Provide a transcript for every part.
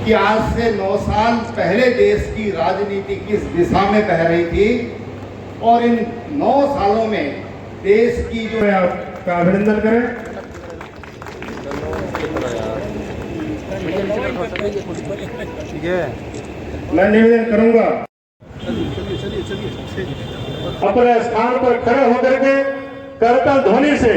कि आज से 9 साल पहले देश की राजनीति किस दिशा में बह रही थी और इन 9 सालों में देश की जो आपका अभिनंदन करें। मैं निवेदन करूंगा अपने स्थान पर खड़े होकर के करतल ध्वनि से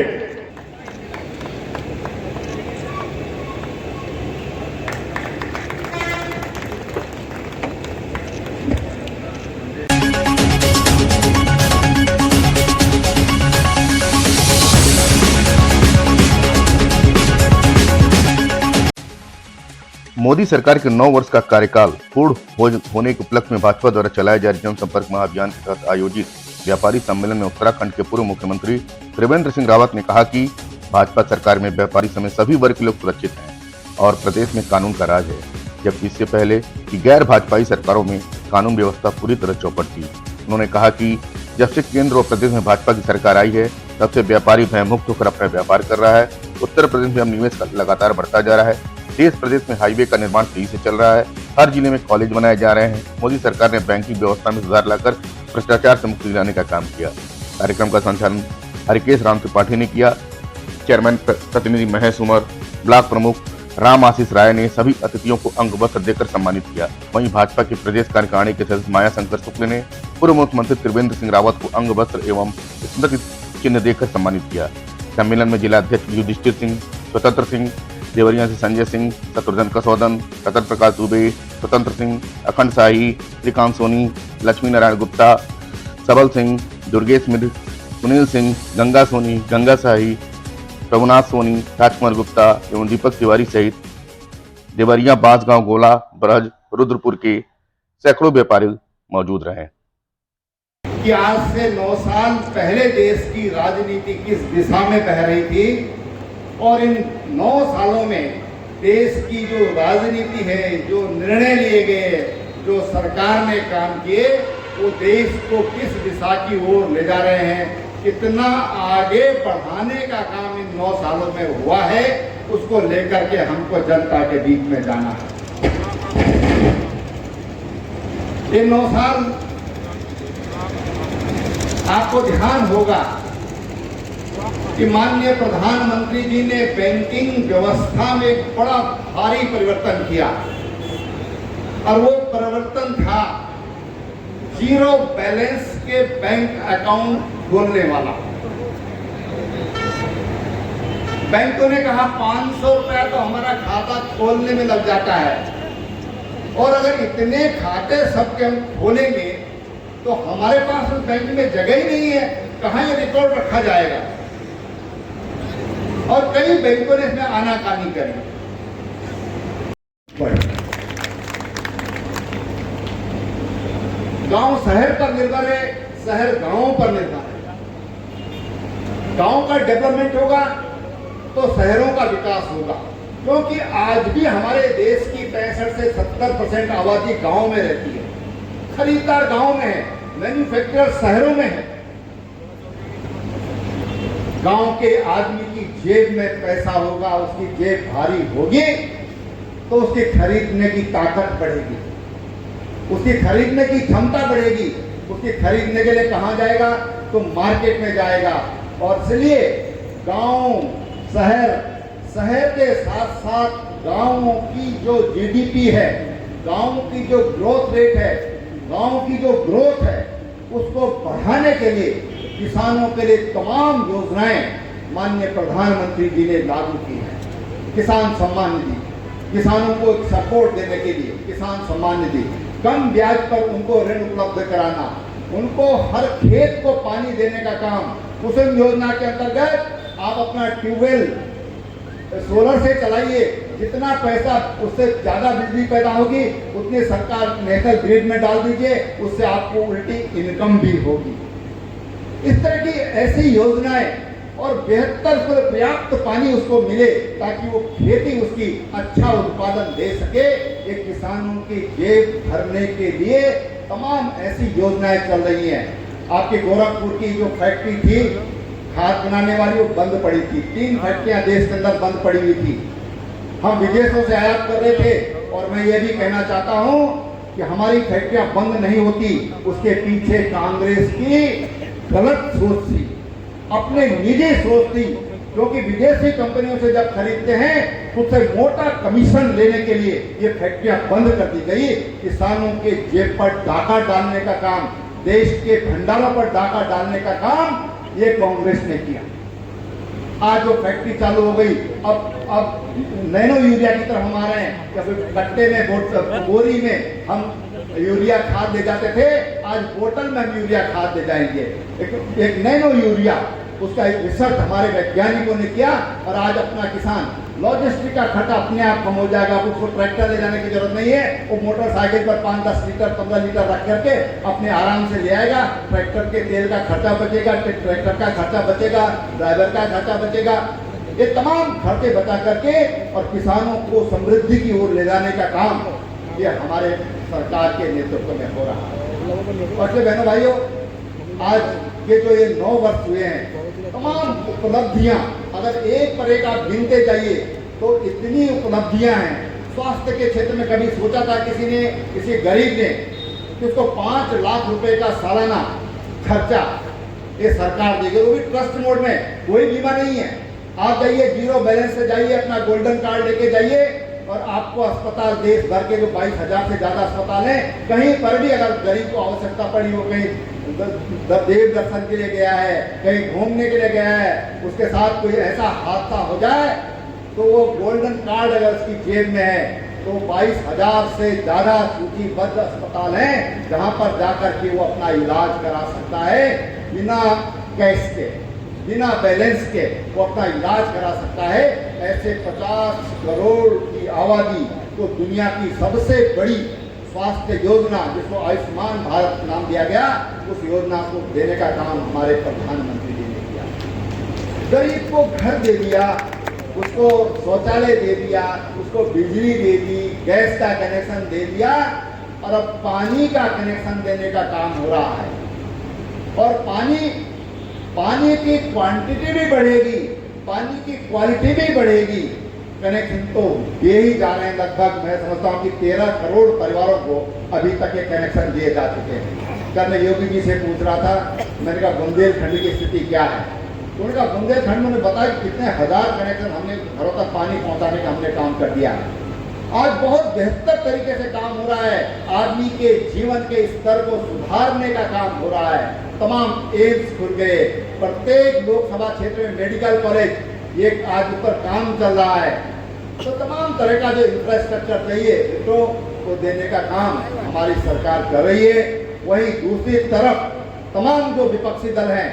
मोदी सरकार के 9 वर्ष का कार्यकाल पूर्ण होने के उपलक्ष्य में भाजपा द्वारा चलाए जा रहे जनसंपर्क महाअभियान के तहत आयोजित व्यापारी सम्मेलन में उत्तराखंड के पूर्व मुख्यमंत्री त्रिवेंद्र सिंह रावत ने कहा कि भाजपा सरकार में व्यापारी समेत सभी वर्ग के लोग सुरक्षित हैं और प्रदेश में कानून का राज है, जबकि इससे पहले की गैर भाजपाई सरकारों में कानून व्यवस्था पूरी तरह चौपट थी। उन्होंने कहा कि जब से केंद्र और प्रदेश में भाजपा की सरकार आई है तब से व्यापारी भयमुक्त होकर अपना व्यापार कर रहा है। उत्तर प्रदेश में अब निवेश लगातार बढ़ता जा रहा है। देश प्रदेश में हाईवे का निर्माण तेजी से चल रहा है। हर जिले में कॉलेज बनाए जा रहे हैं। मोदी सरकार ने बैंकिंग व्यवस्था में सुधार लाकर भ्रष्टाचार से मुक्ति दिलाने का काम किया। कार्यक्रम का संचालन हरिकेश राम त्रिपाठी ने किया। चेयरमैन प्रतिनिधि महेश उमर, ब्लॉक प्रमुख राम आशीष राय ने सभी अतिथियों को अंग वस्त्र देकर सम्मानित किया। वहीं भाजपा के प्रदेश कार्यकारिणी के सदस्य माया शंकर शुक्ल ने पूर्व मुख्यमंत्री त्रिवेंद्र सिंह रावत को अंग वस्त्र एवं स्मृति चिन्ह देकर सम्मानित किया। सम्मेलन में जिला अध्यक्ष युधिष्ठिर सिंह, स्वतंत्र सिंह, देवरिया से संजय सिंह, शत्रुघ्न कसौदन, सतर प्रकाश दुबे, स्वतंत्र सिंह, अखंड शाही, श्रीकांत सोनी, लक्ष्मी नारायण गुप्ता, सबल सिंह, दुर्गेश मिश्र, सुनील सिंह, गंगा सोनी, गंगा शाही, प्रभुनाथ सोनी, राजकुमार गुप्ता एवं दीपक तिवारी सहित देवरिया, बांसगांव, गोला, ब्रज, रुद्रपुर के सैकड़ों व्यापारी मौजूद रहे। कि आज से 9 साल पहले देश की राजनीति किस दिशा में बह रही थी और इन 9 सालों में देश की जो राजनीति है, जो निर्णय लिए गए, जो सरकार ने काम किए, वो देश को किस दिशा की ओर ले जा रहे हैं, कितना आगे बढ़ाने का काम इन 9 सालों में हुआ है, उसको लेकर के हमको जनता के बीच में जाना है। ये 9 साल आपको ध्यान होगा कि माननीय प्रधानमंत्री जी ने बैंकिंग व्यवस्था में एक बड़ा भारी परिवर्तन किया और वो परिवर्तन था जीरो बैलेंस के बैंक अकाउंट खोलने वाला। बैंकों ने कहा 500 रुपया तो हमारा खाता खोलने में लग जाता है और अगर इतने खाते सबके हम खोलेंगे तो हमारे पास उस बैंक में जगह ही नहीं है, कहाँ ये रिकॉर्ड रखा जाएगा। और कई बैंकों ने इसमें आनाकानी करी। गांव शहर पर निर्भर है, शहर गांवों पर निर्भर है। गांव का डेवलपमेंट होगा तो शहरों का विकास होगा, क्योंकि आज भी हमारे देश की 65 से 70% आबादी गांव में रहती है। खरीदार गांव में है, मैन्युफैक्चरर शहरों में है। गांव के आदमी की जेब में पैसा होगा, उसकी जेब भारी होगी तो उसकी खरीदने की ताकत बढ़ेगी, उसकी खरीदने की क्षमता बढ़ेगी। उसकी खरीदने के लिए कहां जाएगा? तो मार्केट में जाएगा। और इसलिए गांव, शहर के साथ साथ गांवों की जो जीडीपी है, गांव की जो ग्रोथ रेट है, गांव की जो ग्रोथ है, उसको बढ़ाने के लिए किसानों के लिए तमाम योजनाएं माननीय प्रधानमंत्री जी ने लागू की हैं। किसान सम्मान निधि, किसानों को सपोर्ट देने के लिए किसान सम्मान निधि, कम ब्याज पर उनको ऋण उपलब्ध कराना, उनको हर खेत को पानी देने का काम। कुसुम योजना के अंतर्गत आप अपना ट्यूबवेल सोलर से चलाइए, जितना पैसा उससे ज्यादा बिजली पैदा होगी उतनी सरकार नेशनल ग्रिड में डाल दीजिए, उससे आपको उल्टी इनकम भी होगी। इस तरह की ऐसी योजनाएं और बेहतर पर्याप्त पानी उसको मिले ताकि वो खेती उसकी अच्छा उत्पादन दे सके। ये किसानों की जेब भरने के लिए तमाम ऐसी योजनाएं चल रही हैं। आपकी गोरखपुर की जो फैक्ट्री थी खाद बनाने वाली, वो बंद पड़ी थी। 3 फैक्ट्रियां देश के अंदर बंद पड़ी हुई थी। हम विदेशों से आयात कर रहे थे, और मैं ये भी कहना चाहता हूं कि हमारी फैक्ट्रियां बंद नहीं होती, उसके पीछे कांग्रेस की गलत सोच थी, अपने निजी सोच थी, क्योंकि विदेशी कंपनियों से जब खरीदते हैं तो उससे मोटा कमीशन लेने के लिए ये फैक्ट्रियां बंद कर दी गई। किसानों के जेब पर डाका डालने का काम, देश के भंडारों पर डाका डालने का काम ये कांग्रेस ने किया। आज वो फैक्ट्री चालू हो गई, अब नैनो यूरिया की तरफ हम आ रहे हैं। कभी कट्टे में बोरी में हम यूरिया खाद ले जाते थे, आज बोतल में हम यूरिया खाद ले जाएंगे। एक नैनो यूरिया, उसका एक रिसर्च हमारे वैज्ञानिकों ने किया और आज अपना किसान लॉजिस्टिक का खर्चा अपने आप कम हो जाएगा। उसको ट्रैक्टर ले जाने की जरूरत नहीं है, वो मोटरसाइकिल पर 5-10 लीटर 15 लीटर रख करके अपने आराम से ले आएगा। ट्रैक्टर के तेल का खर्चा बचेगा, ट्रैक्टर का खर्चा बचेगा, ड्राइवर का खर्चा बचेगा। ये तमाम खर्चे बचा करके और किसानों को समृद्धि की ओर ले जाने का काम ये हमारे सरकार के नेतृत्व में हो रहा है। और बहनों भाइयों, आज ये जो ये 9 वर्ष हुए हैं, तमाम उपलब्धियां अगर एक पर एक आप गिनते जाइए तो इतनी उपलब्धियां हैं। स्वास्थ्य के क्षेत्र में कभी सोचा था किसी गरीब ने कि उसको 5 लाख रुपए का सालाना खर्चा ये सरकार देगी, वो भी ट्रस्ट मोड में, कोई बीमा नहीं है। आप जाइए, जीरो बैलेंस से जाइए, अपना गोल्डन कार्ड लेके जाइए और आपको अस्पताल देश भर के जो 22,000 से ज्यादा अस्पताल हैं, कहीं पर भी अगर गरीब को आवश्यकता पड़ी हो, कहीं देव दर्शन के लिए गया है, कहीं घूमने के लिए गया है, उसके साथ कोई ऐसा हादसा हो जाए तो वो गोल्डन कार्ड अगर उसकी जेब में है तो 22,000 से ज्यादा सूचीबद्ध अस्पताल हैं जहां पर जाकर के वो अपना इलाज करा सकता है, बिना कैश के, बिना बैलेंस के वो अपना इलाज करा सकता है। ऐसे 50 करोड़ की आबादी को दुनिया की सबसे बड़ी स्वास्थ्य योजना, जिसको आयुष्मान भारत नाम दिया गया, उस योजना को देने का काम हमारे प्रधानमंत्री जी ने किया। गरीब को घर दे दिया, उसको शौचालय दे दिया, उसको बिजली दे दी, गैस का कनेक्शन दे दिया और अब पानी का कनेक्शन देने का काम हो रहा है। और पानी की क्वांटिटी भी बढ़ेगी, पानी की क्वालिटी भी बढ़ेगी। कनेक्शन तो दे ही जा रहे हैं, लगभग मैं समझता हूँ कि 13 करोड़ परिवारों को अभी तक ये कनेक्शन दिए जा चुके हैं। कल मैं योगी जी से पूछ रहा था, मैंने कहा बुंदेलखंड की स्थिति क्या है, तो उन्होंने कहा बुंदेलखंड में बताया कि कितने हजार कनेक्शन हमने घरों तक पानी पहुँचाने का हमने काम कर दिया है। आज बहुत बेहतर तरीके से काम हो रहा है, आदमी के जीवन के स्तर को सुधारने का काम हो रहा है। तमाम एम्स खुल गए, प्रत्येक लोकसभा क्षेत्र में मेडिकल कॉलेज ये आज ऊपर काम चल रहा है। तो तमाम तरह का जो इंफ्रास्ट्रक्चर चाहिए तो वो देने का काम हमारी सरकार कर रही है। वहीं दूसरी तरफ तमाम जो विपक्षी दल हैं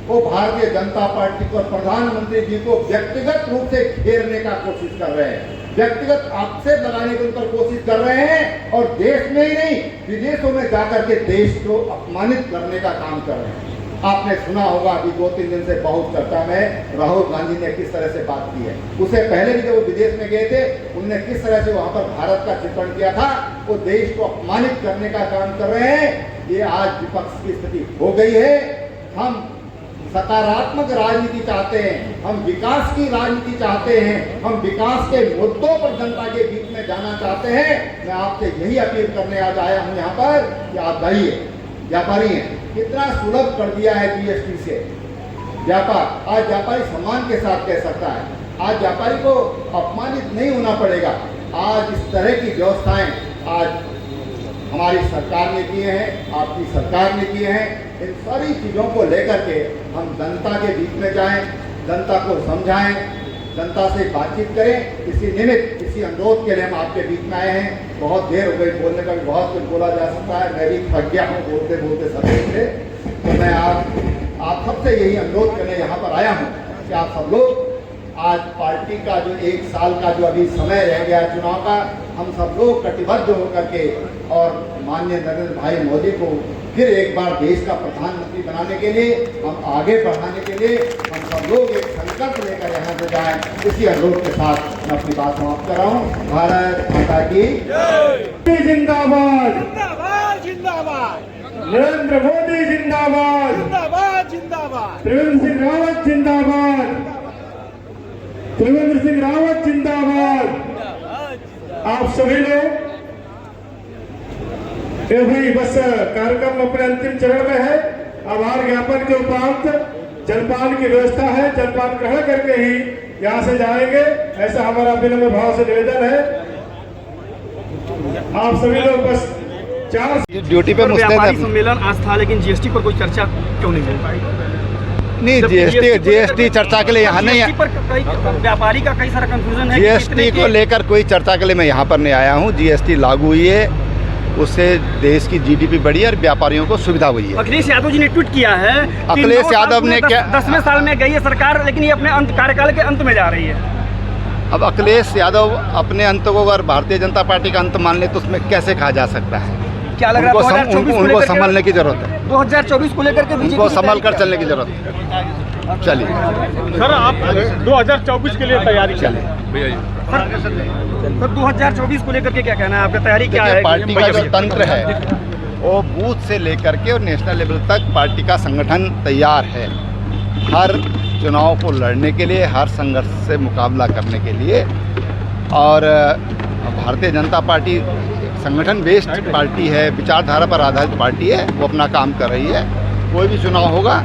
वो भारतीय जनता पार्टी को, प्रधानमंत्री जी को व्यक्तिगत रूप से घेरने का कोशिश कर रहे हैं, व्यक्तिगत आक्षेप लगाने की उन पर कोशिश कर रहे हैं और देश में ही नहीं विदेशों में जाकर के देश को अपमानित करने का काम कर रहे हैं। आपने सुना होगा अभी 2-3 दिन से बहुत चर्चा में राहुल गांधी ने किस तरह से बात की है। उससे पहले भी जब वो विदेश में गए थे उन्होंने किस तरह से वहां पर भारत का चित्रण किया था। वो देश को अपमानित करने का काम कर रहे हैं। ये आज विपक्ष की स्थिति हो गई है। हम सकारात्मक राजनीति चाहते हैं, हम विकास की राजनीति चाहते हैं, हम विकास के मुद्दों पर जनता के बीच में जाना चाहते हैं। मैं आपसे यही अपील करने आज आया हूं यहाँ पर कि आप जाइए, व्यापारी हैं, कितना सुलभ कर दिया है जीएसटी से व्यापार। आज व्यापारी सम्मान के साथ कह सकता है, आज व्यापारी को अपमानित नहीं होना पड़ेगा। आज इस तरह की व्यवस्थाएं आज हमारी सरकार ने किए हैं, आपकी सरकार ने किए हैं। इन सारी चीज़ों को लेकर के हम जनता के बीच में जाएं, जनता को समझाएं, जनता से बातचीत करें। इसी निमित्त, इसी अनुरोध के लिए हम आपके बीच में आए हैं। बहुत देर हो गई, बोलने का भी बहुत कुछ बोला जा सकता है, मैं भी थक गया हूँ बोलते बोलते सबसे से। तो मैं आप सबसे यही अनुरोध करने यहाँ पर आया हूँ कि आप सब लोग आज पार्टी का जो 1 साल का जो अभी समय रह गया चुनाव का, हम सब लोग कटिबद्ध होकर के और माननीय नरेंद्र भाई मोदी को फिर एक बार देश का प्रधानमंत्री बनाने के लिए, हम आगे बढ़ाने के लिए हम सब लोग एक संकल्प लेकर यहाँ से जाएं। इसी अनुरोध के साथ मैं अपनी बात समाप्त कर रहा हूँ। भारत माता की जिंदाबाद, जिंदाबाद जिंदाबाद, नरेंद्र मोदी जिंदाबाद, जिंदाबाद जिंदाबाद, त्रिवेंद्र सिंह रावत जिंदाबाद, त्रिवेंद्र सिंह रावत जिंदाबाद। आप सभी लोग, ये भी बस कार्यक्रम अपने अंतिम चरण में है। आभार ज्ञापन के उपरांत जलपान की व्यवस्था है, जलपान ग्रहण करके ही यहाँ से जाएंगे, ऐसा हमारा विनम्र भाव से निवेदन है। आप सभी लोग बस 4 ड्यूटी पे मुस्तैद व्यापारी हैं। सम्मेलन आज था, लेकिन जीएसटी पर कोई चर्चा क्यों नहीं हो पाई? नहीं, जीएसटी चर्चा के लिए यहाँ नहीं जीएसटी पर कई व्यापारी का कई सारा कंफ्यूजन है। जीएसटी को लेकर कोई चर्चा के लिए मैं यहाँ पर नहीं आया हूँ। जीएसटी लागू हुई है, उससे देश की जीडीपी बढ़ी है और व्यापारियों को सुविधा हुई है। अखिलेश यादव जी ने ट्वीट किया है कि अखिलेश 9 साल यादव ने पूरे क्या 10वें साल में गई है सरकार, लेकिन ये अपने कार्यकाल के अंत में जा रही है। अब अखिलेश यादव अपने अंत को अगर भारतीय जनता पार्टी का अंत मान ले तो उसमें कैसे कहा जा सकता है? क्या लग रहा है उनको संभलने की जरूरत है, 2024 को लेकर के उनको संभल कर चलने की जरूरत है। चलिए सर, आप 2024 के लिए तैयारी चलिए। तो 2024 को लेकर के क्या कहना है आपका? तैयारी क्या देखिए, है? पार्टी का जो तंत्र है वो बूथ से लेकर के और नेशनल लेवल तक पार्टी का संगठन तैयार है हर चुनाव को लड़ने के लिए, हर संघर्ष से मुकाबला करने के लिए। और भारतीय जनता पार्टी संगठन बेस्ड पार्टी है, विचारधारा पर आधारित पार्टी है, वो अपना काम कर रही है। कोई भी चुनाव होगा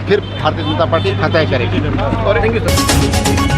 फिर भारतीय जनता पार्टी फतेह करेगी। और थैंक यू सर।